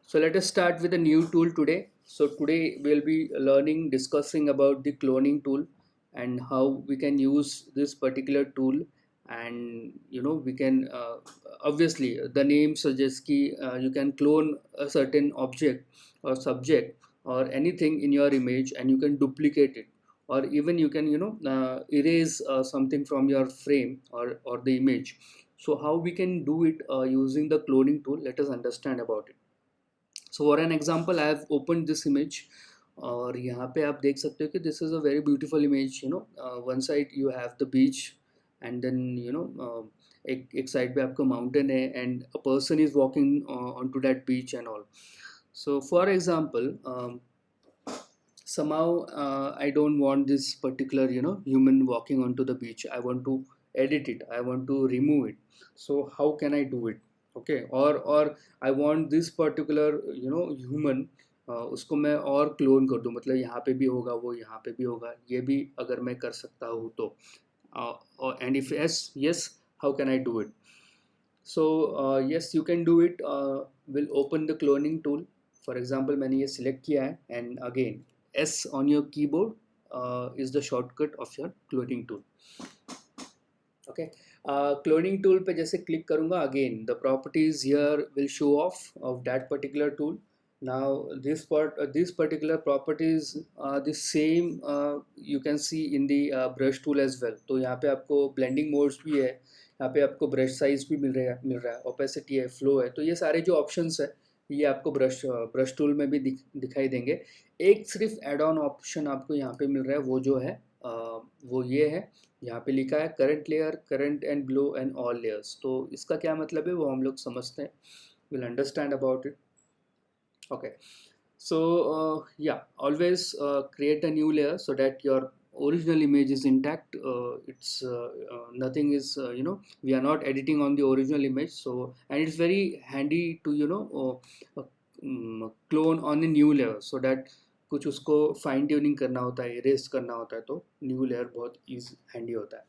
So let us start with a new tool today. So today we'll be discussing about the cloning tool and how we can use this particular tool. And we can obviously the name suggests ki you can clone a certain object or subject or anything in your image, and you can duplicate it, or even you can erase something from your frame or the image. So how we can do it using the cloning tool? Let us understand about it. So for an example, I have opened this image, और यहाँ पे आप देख सकते हो कि this is a very beautiful image. One side you have the beach, and then एक side पे आपको mountain है, and a person is walking onto that beach and all. So for example, somehow I don't want this particular human walking onto the beach. I want to edit it, I want to remove it. So how can I do it? Okay, or I want this particular human, उसको मैं और clone कर दूं, मतलब यहाँ पे भी होगा, वो यहाँ पे भी होगा, ये भी अगर मैं कर सकता हूँ तो, and if yes, how can I do it? So yes, you can do it. We'll open the cloning tool. For example, मैंने ये select किया है, and again S on your keyboard is the shortcut of your cloning tool. Okay, cloning tool पे जैसे click करूँगा, again the properties here will show off of that particular tool. Now these particular properties are the same, you can see in the brush tool as well. तो यहाँ पे आपको blending modes भी है, यहाँ पे आपको brush size भी मिल रहा है, opacity है, flow है. तो ये सारे जो options है ये आपको ब्रश टूल में भी दिखाई देंगे. एक सिर्फ एड ऑन ऑप्शन आपको यहाँ पे मिल रहा है, वो जो है वो ये है, यहाँ पे लिखा है current layer, current and blow and all layers. तो इसका क्या मतलब है वो हम लोग समझते हैं. Will understand about it. Okay, so yeah, always create a new layer so that your original image is intact. It's nothing is we are not editing on the original image. So, and it's very handy to clone on a new layer, so that कुछ उसको fine tuning करना होता है, erase करना होता है, तो new layer बहुत ईजी हैंडी होता है.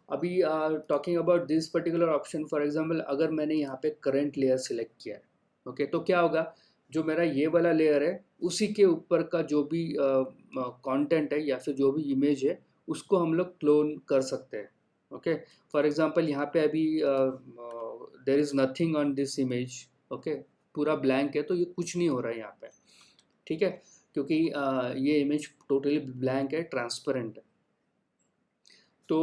अभी talking about this particular option, for example अगर मैंने यहाँ पे करंट लेयर सिलेक्ट किया है, ओके, तो क्या होगा, जो मेरा ये वाला लेयर है उसी के ऊपर का जो भी कंटेंट है या फिर जो भी इमेज है उसको हम लोग क्लोन कर सकते हैं. ओके, फॉर एग्जांपल यहाँ पे अभी there is nothing on this image. Okay, पूरा ब्लैंक है, तो ये कुछ नहीं हो रहा है यहाँ पे. ठीक है, क्योंकि ये इमेज टोटली ब्लैंक है, ट्रांसपेरेंट है. तो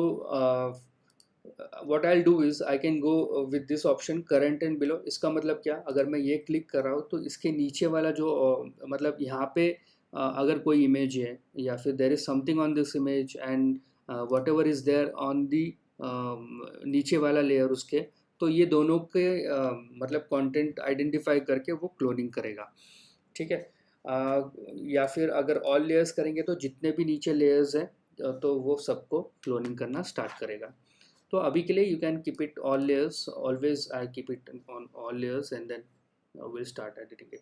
what I'll do is I can go with this option current and below. इसका मतलब क्या, अगर मैं ये क्लिक कर रहा हूँ तो इसके नीचे वाला जो मतलब यहाँ पे अगर कोई इमेज है या फिर there is something on this image and whatever is there on the नीचे वाला लेयर उसके, तो ये दोनों के मतलब कंटेंट आइडेंटिफाई करके वो क्लोनिंग करेगा. ठीक है, या फिर अगर ऑल लेयर्स करेंगे तो जितने भी नीचे लेयर्स हैं तो वो सबको क्लोनिंग करना स्टार्ट करेगा. तो अभी के लिए you can keep it all layers, always I keep it on all layers and then will start editing it.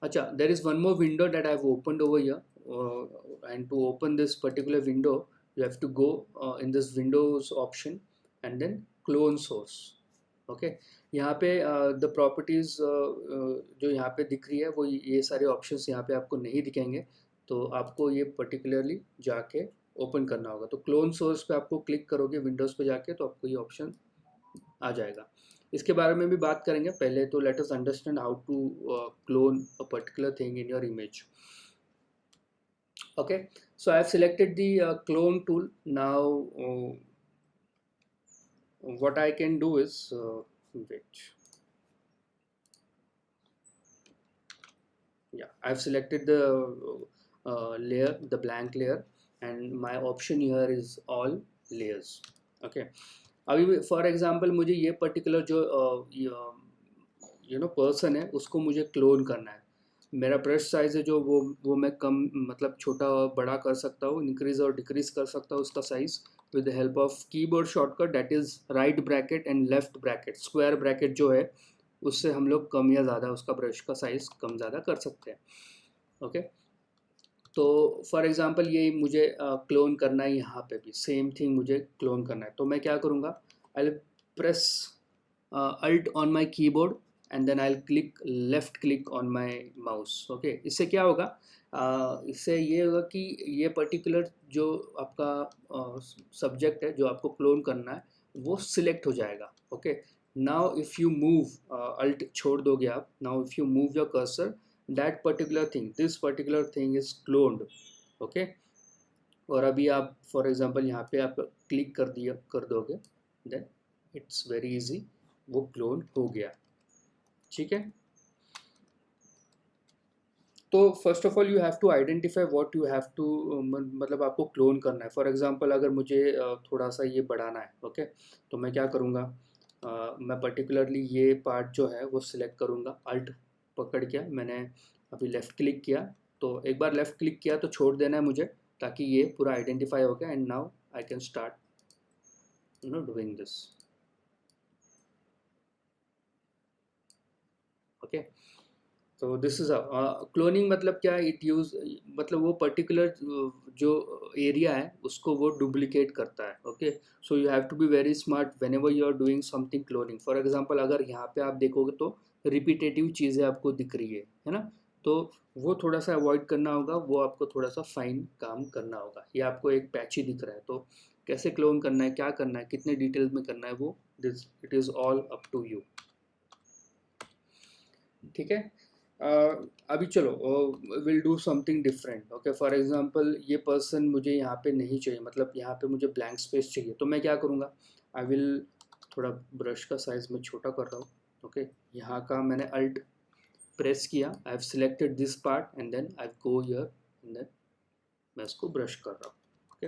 अच्छा, there is one more window that I have opened over here, and to open this particular window you have to go in this windows option and then clone source. Okay, यहाँ पे the properties जो यहाँ पे दिख रही है वो ये सारे ऑप्शंस यहाँ पे आपको नहीं दिखेंगे, तो आपको ये पर्टिकुलरली जाके ओपन करना होगा. तो क्लोन सोर्स पे आपको क्लिक करोगे विंडोज़ पे जाके तो आपको ये ऑप्शन आ जाएगा. इसके बारे में भी बात करेंगे. पहले तो let us understand how to clone a particular thing in your image. Okay, so I have selected the clone tool. Now what I can do is wait, yeah, I have selected the layer, the blank layer, and my option here is all layers. Okay, अभी for example मुझे ये particular जो person है उसको मुझे clone करना है. मेरा ब्रश साइज़ है जो वो मैं कम मतलब छोटा और बड़ा कर सकता हूँ, इंक्रीज़ और डिक्रीज़ कर सकता हूँ उसका size with the help of keyboard shortcut, that is right bracket and left bracket. Square bracket जो है उससे हम लोग कम या ज़्यादा उसका ब्रश का साइज़ कम ज़्यादा कर सकते हैं. ओके, तो फॉर एग्ज़ाम्पल ये मुझे क्लोन करना है, यहाँ पे भी सेम थिंग मुझे क्लोन करना है. तो मैं क्या करूँगा, I will press alt on my keyboard and then I click left click on my mouse. Okay, इससे क्या होगा, इससे ये होगा कि ये पर्टिकुलर जो आपका सब्जेक्ट है जो आपको क्लोन करना है वो सिलेक्ट हो जाएगा। Okay, now if you move, alt छोड़ दोगे आप, now if you move your cursor, that particular thing, this particular thing is cloned. Okay, और अभी आप फॉर एग्जांपल यहाँ पे आप क्लिक कर दोगे, देन इट्स वेरी इजी, वो क्लोन हो गया। ठीक है, तो first of all you have to identify what you have to, मतलब आपको क्लोन करना है। फॉर एग्जांपल अगर मुझे थोड़ा सा ये बढ़ाना है, ओके, तो मैं क्या करूँगा, मैं पर्टिकुलरली ये पार्ट जो है वो सिलेक्ट करूँगा, अल्ट पकड़ के मैंने अभी लेफ़्ट क्लिक किया, तो एक बार लेफ़्ट क्लिक किया तो छोड़ देना है मुझे, ताकि ये पूरा आइडेंटिफाई हो गया, and now I can start doing this. Okay, तो दिस इज क्लोनिंग मतलब क्या है, इट यूज, मतलब वो पर्टिकुलर जो एरिया है उसको वो डुप्लीकेट करता है। Okay, so you have to be very smart whenever you are doing something cloning. For example अगर यहाँ पे आप देखोगे तो रिपीटेटिव चीज़ें आपको दिख रही है ना, तो वो थोड़ा सा अवॉइड करना होगा, वो आपको थोड़ा सा फाइन काम करना होगा। ये आपको एक पैच ही दिख रहा है, तो कैसे क्लोन करना है, क्या करना है, कितने डिटेल्स में करना है, वो this it is all up to you. ठीक है, अभी चलो will do something different. Okay, for example ये पर्सन मुझे यहाँ पे नहीं चाहिए, मतलब यहाँ पे मुझे ब्लैंक स्पेस चाहिए, तो मैं क्या करूँगा, आई विल थोड़ा ब्रश का साइज में छोटा कर रहा हूँ। ओके, यहाँ का मैंने अल्ट प्रेस किया, I have selected this part and then I go here and then मैं इसको ब्रश कर रहा हूँ। Okay,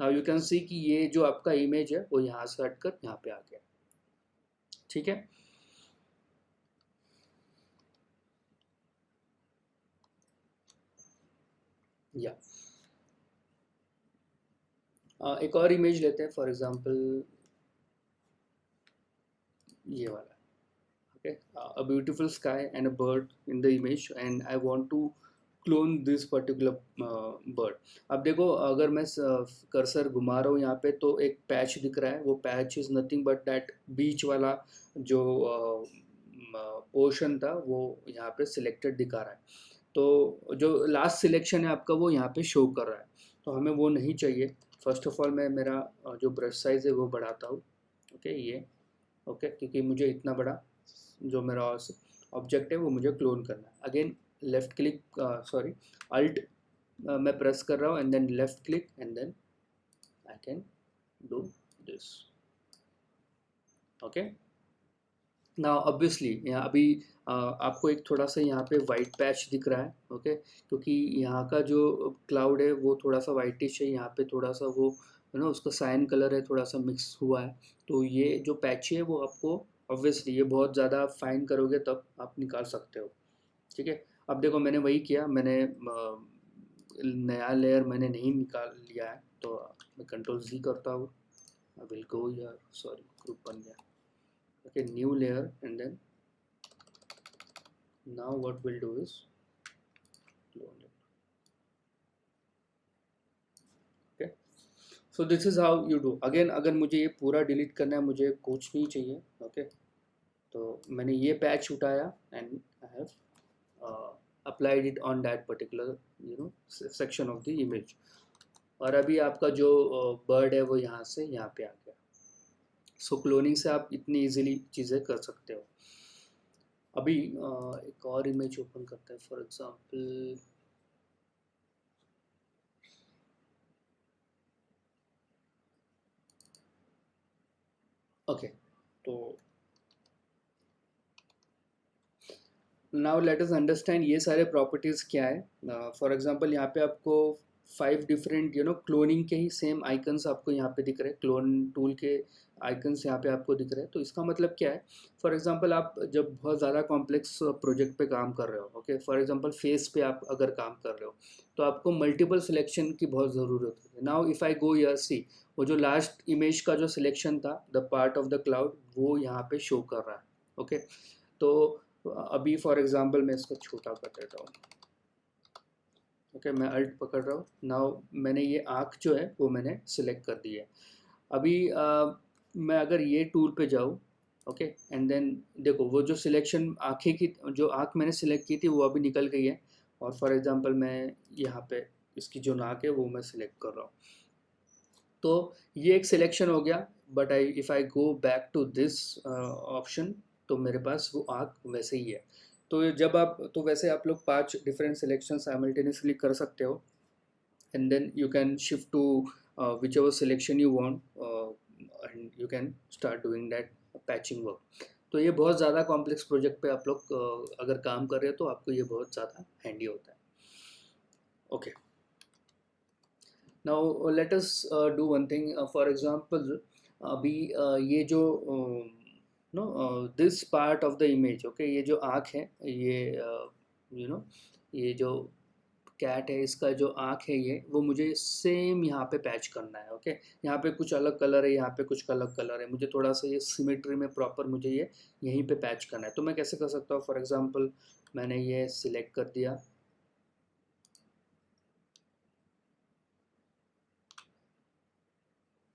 now you can see कि ये जो आपका इमेज है वो यहाँ से हटकर यहाँ पे आ गया। ठीक है, या एक और इमेज लेते हैं, फॉर एग्जांपल ये वाला। Okay, a beautiful sky and a bird in the image and I want to clone this particular bird। अब देखो अगर मैं कर्सर घुमा रहा हूँ यहाँ पे तो एक पैच दिख रहा है, वो patch is nothing but that बीच वाला जो पोर्शन था वो यहाँ पे सिलेक्टेड दिखा रहा है, तो जो लास्ट सिलेक्शन है आपका वो यहाँ पे शो कर रहा है, तो हमें वो नहीं चाहिए। फर्स्ट ऑफ ऑल मैं मेरा जो ब्रश साइज है वो बढ़ाता हूँ। ओके, ये ओके, क्योंकि मुझे इतना बड़ा जो मेरा ऑब्जेक्ट है वो मुझे क्लोन करना है। Again left click, sorry alt मैं प्रेस कर रहा हूँ and then left click and then I can do this. Okay, now obviously यहाँ अभी आपको एक थोड़ा सा यहाँ पे वाइट पैच दिख रहा है। ओके, क्योंकि यहाँ का जो क्लाउड है वो थोड़ा सा वाइटिश है, यहाँ पे थोड़ा सा वो उसका साइन कलर है थोड़ा सा मिक्स हुआ है, तो ये जो पैच है वो आपको ऑब्वियसली ये बहुत ज़्यादा फाइन करोगे तब आप निकाल सकते हो। ठीक है, अब देखो मैंने वही किया, मैंने नया लेयर मैंने नहीं निकाल लिया है, तो मैं कंट्रोल Z करता हूँ, I will go here, sorry group बन गया। Okay, new layer and then now what we'll do is clone it। okay, so this is how you do। again अगर मुझे ये पूरा डिलीट करना है, मुझे कुछ नहीं चाहिए। ओके, तो मैंने ये पैच उठाया and I have applied it on that particular section of the image, और अभी आपका जो बर्ड है वो यहाँ से यहाँ पे आ गया। सो क्लोनिंग से आप इतनी इजीली चीज़ें कर सकते हो। अभी एक और इमेज ओपन करते हैं, फॉर एग्जांपल ओके, तो नाउ लेट अस अंडरस्टैंड ये सारे प्रॉपर्टीज़ क्या है। फॉर एग्जांपल यहाँ पे आपको 5 डिफरेंट क्लोनिंग के ही सेम आइकन्स आपको यहाँ पे दिख रहे हैं, क्लोन टूल के आइकन्स यहाँ पे आपको दिख रहे हैं। तो इसका मतलब क्या है, फॉर एग्जांपल आप जब बहुत ज़्यादा कॉम्प्लेक्स प्रोजेक्ट पे काम कर रहे हो, ओके, फॉर एग्जांपल फेस पे आप अगर काम कर रहे हो तो आपको मल्टीपल सिलेक्शन की बहुत ज़रूरत है। Now if I go here, see वो जो लास्ट इमेज का जो सिलेक्शन था, the part of the cloud, वो यहाँ पे शो कर रहा है। ओके, तो अभी फॉर एग्जांपल मैं इसको छोटा कर देता हूँ। ओके, मैं अल्ट पकड़ रहा हूँ, नाउ मैंने ये आँख जो है वो मैंने सिलेक्ट कर दी है। अभी मैं अगर ये टूल पे जाऊँ ओके एंड देन देखो वो जो सिलेक्शन आँखें की जो आँख मैंने सिलेक्ट की थी वो अभी निकल गई है, और फॉर एग्जांपल मैं यहाँ पे इसकी जो नाक है वो मैं सिलेक्ट कर रहा हूँ। तो ये एक सिलेक्शन हो गया, but I if I go back to this option तो मेरे पास वो आँख वैसे ही है। तो जब आप तो वैसे आप लोग 5 डिफरेंट सिलेक्शन साइमल्टेनियसली कर सकते हो, and then you can shift to whichever selection you want, and you can start doing that patching work. तो ये बहुत ज़्यादा कॉम्प्लेक्स प्रोजेक्ट पे आप लोग अगर काम कर रहे हो तो आपको ये बहुत ज़्यादा हैंडी होता है। Okay, now let us do one thing, for example अभी ये जो no this part of the image, okay ये जो आँख है ये यू नो ये जो कैट है इसका जो आँख है ये वो मुझे सेम यहाँ पे पैच करना है। ओके, यहाँ पे कुछ अलग कलर है, यहाँ पे कुछ अलग कलर है, मुझे थोड़ा सा ये सिमेट्री में प्रॉपर मुझे ये यहीं पे पैच करना है। तो मैं कैसे कर सकता हूँ? फॉर एग्जांपल मैंने ये सिलेक्ट कर दिया,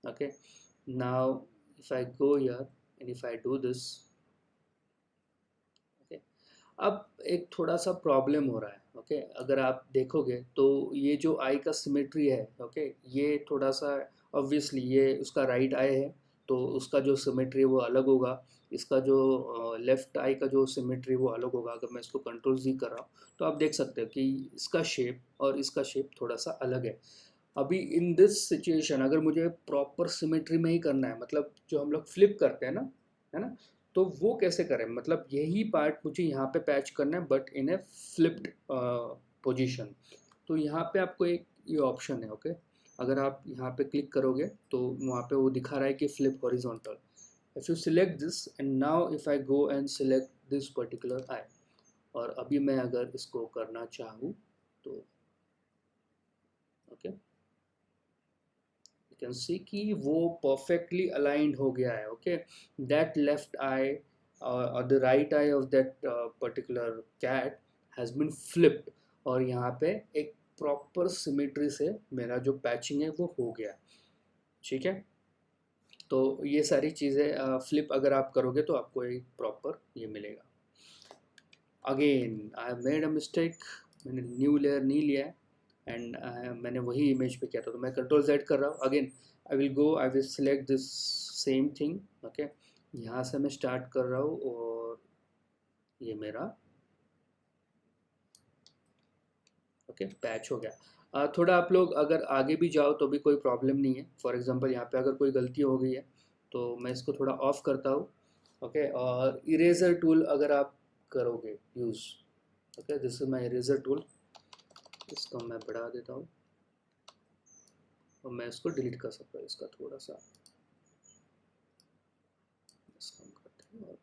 okay now if I go here and if I do this, okay अब एक थोड़ा सा प्रॉब्लम हो रहा है। ओके अगर आप देखोगे तो ये जो आई का सिमेट्री है, ओके ये थोड़ा सा ऑब्वियसली ये उसका राइट आई है तो उसका जो सिमेट्री है वो अलग होगा, इसका जो लेफ्ट आई का जो सिमेट्री वो अलग होगा। अगर मैं इसको कंट्रोल Z कर रहा हूँ तो आप देख सकते हो कि इसका शेप और इसका शेप थोड़ा सा अलग है। अभी इन दिस सिचुएशन अगर मुझे प्रॉपर सिमेट्री में ही करना है, मतलब जो हम लोग फ्लिप करते हैं ना, है ना, तो वो कैसे करें? मतलब यही पार्ट मुझे यहाँ पे पैच करना है but in A flipped position. तो यहाँ पे आपको एक ये ऑप्शन है, ओके अगर आप यहाँ पे क्लिक करोगे तो वहाँ पे वो दिखा रहा है कि flip horizontal. If you select this and now if I go and select this particular eye, और अभी मैं अगर इसको करना चाहूँ तो ओके यू कैन सी कि वो परफेक्टली अलाइंड हो गया है। ओके दैट लेफ्ट आई और the right eye of that particular cat has been flipped, और यहाँ पे एक प्रॉपर सिमेट्री से मेरा जो पैचिंग है वो हो गया। ठीक है, तो ये सारी चीज़ें फ्लिप अगर आप करोगे तो आपको एक प्रॉपर ये मिलेगा। Again I have made a mistake, मैंने न्यू लेयर नहीं लिया है एंड मैंने वही इमेज पे किया था, तो मैं कंट्रोल Z कर रहा हूँ। Again I will go, I will select this same thing, okay यहाँ से मैं स्टार्ट कर रहा हूँ और ये मेरा ओके पैच हो गया। थोड़ा आप लोग अगर आगे भी जाओ तो भी कोई प्रॉब्लम नहीं है। फॉर एग्जांपल यहाँ पे अगर कोई गलती हो गई है तो मैं इसको थोड़ा ऑफ करता हूँ, ओके और इरेजर टूल अगर आप करोगे use, okay this is my eraser tool, इसको मैं बढ़ा देता हूँ और मैं इसको डिलीट कर सकता हूँ, इसका थोड़ा सा इसको करते हैं और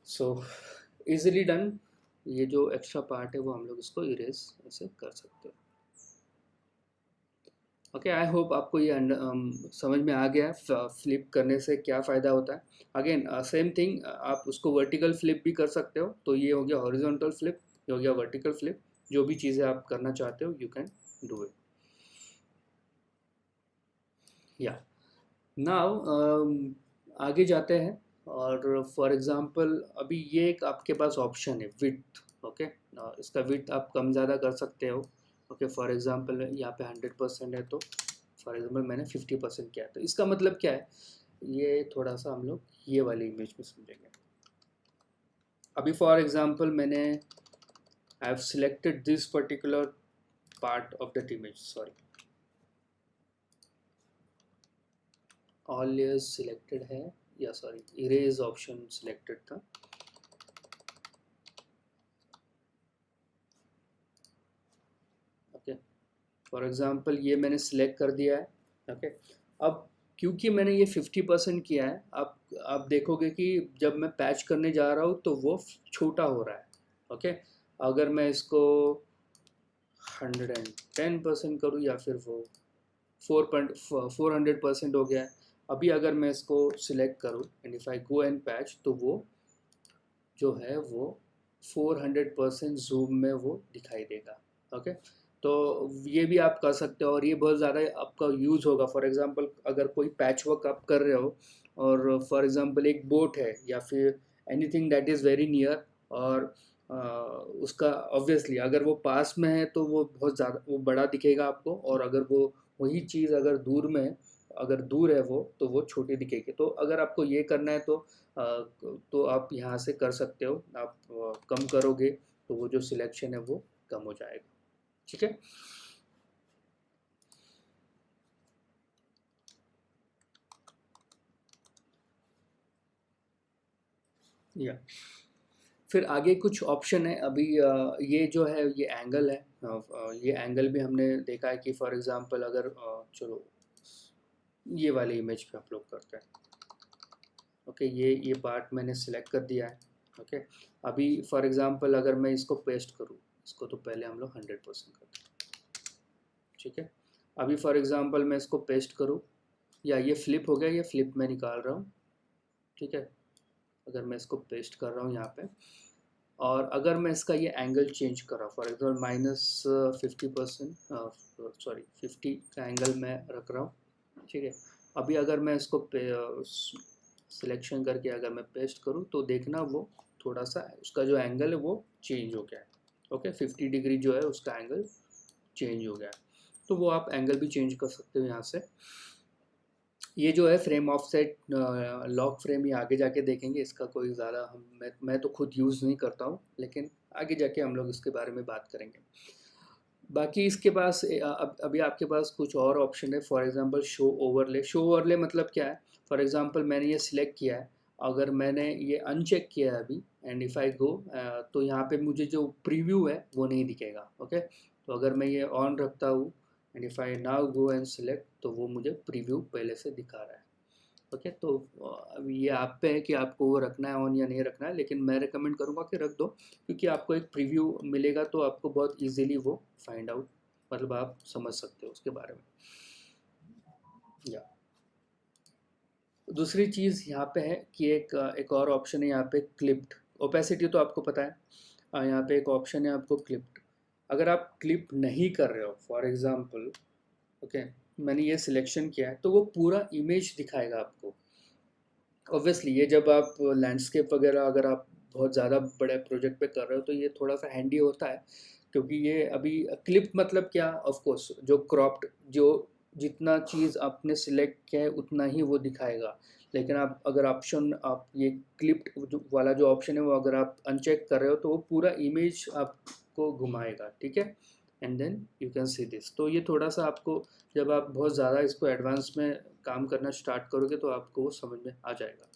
सो इजीली डन। ये जो एक्स्ट्रा पार्ट है वो हम लोग इसको इरेज ऐसे कर सकते हैं। ओके आई होप आपको ये समझ में आ गया फ्लिप करने से क्या फ़ायदा होता है। अगेन सेम थिंग आप उसको वर्टिकल फ्लिप भी कर सकते हो, तो ये हो गया हॉरिजॉन्टल फ्लिप, ये हो गया वर्टिकल फ्लिप, जो भी चीज़ें आप करना चाहते हो यू कैन डू इट। या नाउ आगे जाते हैं, और फॉर एग्जांपल अभी ये एक आपके पास ऑप्शन है विड्थ, ओके इसका विड्थ आप कम ज़्यादा कर सकते हो। ओके फॉर एग्जांपल यहाँ पे 100% है तो फॉर एग्जांपल मैंने 50% किया, तो इसका मतलब क्या है ये थोड़ा सा हम लोग ये वाली इमेज में समझेंगे। अभी फॉर एग्जांपल मैंने आई have selected this particular part of that image, sorry all layers selected है या सॉरी इरेज ऑप्शन सिलेक्टेड था। ओके फॉर एग्जांपल ये मैंने सिलेक्ट कर दिया है। ओके अब क्योंकि मैंने ये 50% किया है, आप देखोगे कि जब मैं पैच करने जा रहा हूँ तो वो छोटा हो रहा है। ओके अगर मैं इसको 110% करूँ या फिर वो 400% हो गया है, अभी अगर मैं इसको सिलेक्ट करूँ and if I go and patch, तो वो जो है वो 400% जूम में वो दिखाई देगा। ओके, तो ये भी आप कर सकते हो और ये बहुत ज़्यादा आपका यूज़ होगा। फॉर एग्जांपल अगर कोई पैच वर्क आप कर रहे हो और फॉर एग्जांपल एक बोट है या फिर anything that is very near, और उसका ऑब्वियसली अगर वो पास में है तो वो बहुत ज़्यादा वो बड़ा दिखेगा आपको, और अगर वो वही चीज़ अगर दूर में है, अगर दूर है वो, तो वो छोटी दिखेगी। तो अगर आपको ये करना है अ, तो आप यहाँ से कर सकते हो। आप कम करोगे तो वो जो सिलेक्शन है वो कम हो जाएगा। ठीक है। या फिर आगे कुछ ऑप्शन है अभी। ये जो है ये एंगल है। ये एंगल भी हमने देखा है कि फॉर एग्जांपल अगर चलो ये वाले इमेज पे अपलोड करते हैं। ओके, ये पार्ट मैंने सिलेक्ट कर दिया है। ओके, अभी फॉर एग्जांपल अगर मैं इसको पेस्ट करूँ, इसको तो पहले हम लोग 100% करते हैं। ठीक है, अभी फॉर एग्जांपल मैं इसको पेस्ट करूँ, या ये फ्लिप हो गया, ये फ्लिप मैं निकाल रहा हूँ। ठीक है, अगर मैं इसको पेस्ट कर रहा हूँ यहाँ पे, और अगर मैं इसका ये एंगल चेंज कर रहा हूँ, फॉर एग्जाम्पल -50%, सॉरी 50 का एंगल मैं रख रहा हूँ। ठीक है, अभी अगर मैं इसको सिलेक्शन करके अगर मैं पेस्ट करूँ, तो देखना वो थोड़ा सा उसका जो एंगल है वो चेंज हो गया है। ओके, 50 डिग्री जो है उसका एंगल चेंज हो गया है। तो वो आप एंगल भी चेंज कर सकते हो यहाँ से। ये जो है फ्रेम ऑफसेट लॉक फ्रेम, ये आगे जाके देखेंगे। इसका कोई ज़्यादा मैं तो खुद यूज़ नहीं करता हूँ, लेकिन आगे जाके हम लोग इसके बारे में बात करेंगे। बाकी इसके पास अभी आपके पास कुछ और ऑप्शन है। For example show overlay. Show overlay मतलब क्या है? फॉर एग्जांपल मैंने ये सिलेक्ट किया है, अगर मैंने ये अनचेक किया है अभी, एंड इफ़ आई गो, तो यहाँ पे मुझे जो प्रीव्यू है वो नहीं दिखेगा। ओके, तो अगर मैं ये ऑन रखता हूँ and if I now go and select, तो वो मुझे प्रीव्यू पहले से दिखा रहा है। ओके, तो अभी ये आप पे है कि आपको वो रखना है ऑन या नहीं रखना है, लेकिन मैं रिकमेंड करूँगा कि रख दो, क्योंकि आपको एक प्रीव्यू मिलेगा तो आपको बहुत इजीली वो फाइंड आउट, मतलब आप समझ सकते हो उसके बारे में। या दूसरी चीज़ यहाँ पे है कि एक और ऑप्शन है यहाँ पे, क्लिप्ड ओपेसिटी। तो आपको पता है, यहाँ पे एक ऑप्शन है आपको क्लिप्ड। अगर आप क्लिप नहीं कर रहे हो, फॉर एग्जांपल ओके, मैंने ये सिलेक्शन किया है, तो वो पूरा इमेज दिखाएगा आपको। ऑब्वियसली ये जब आप लैंडस्केप वगैरह अगर आप बहुत ज़्यादा बड़े प्रोजेक्ट पे कर रहे हो, तो ये थोड़ा सा हैंडी होता है, क्योंकि ये अभी क्लिप मतलब क्या, ऑफ कोर्स जो क्रॉप्ड, जो जितना चीज़ आपने सिलेक्ट किया है उतना ही वो दिखाएगा। लेकिन आप अगर ऑप्शन, आप ये क्लिप्ड वाला जो ऑप्शन है वो अगर आप अनचेक कर रहे हो, तो वो पूरा इमेज आपको घुमाएगा। ठीक है, and then you can see this. तो ये थोड़ा सा आपको, जब आप बहुत ज़्यादा इसको एडवांस में काम करना स्टार्ट करोगे तो आपको वो समझ में आ जाएगा।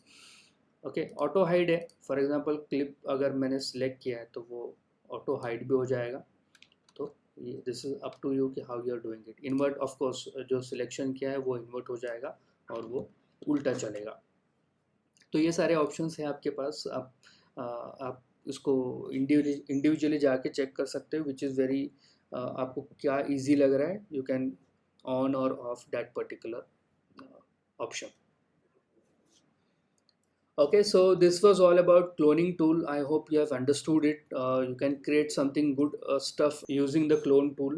ओके, ऑटो हाइड है। फॉर एग्जांपल क्लिप अगर मैंने सिलेक्ट किया है तो वो ऑटो हाइड भी हो जाएगा। तो ये this is up to you कि how you are doing it. Invert of course जो सिलेक्शन किया है वो इन्वर्ट हो जाएगा और वो उल्टा चलेगा। तो ये सारे ऑप्शंस हैं आपके पास। आप इसको इंडिविजुअली जाके चेक कर सकते हो विच इज़ वेरी, आपको क्या इजी लग रहा है, यू कैन ऑन और of that particular option. Okay, so this was all about cloning tool. I hope you have understood it. You can create something good stuff using the clone tool.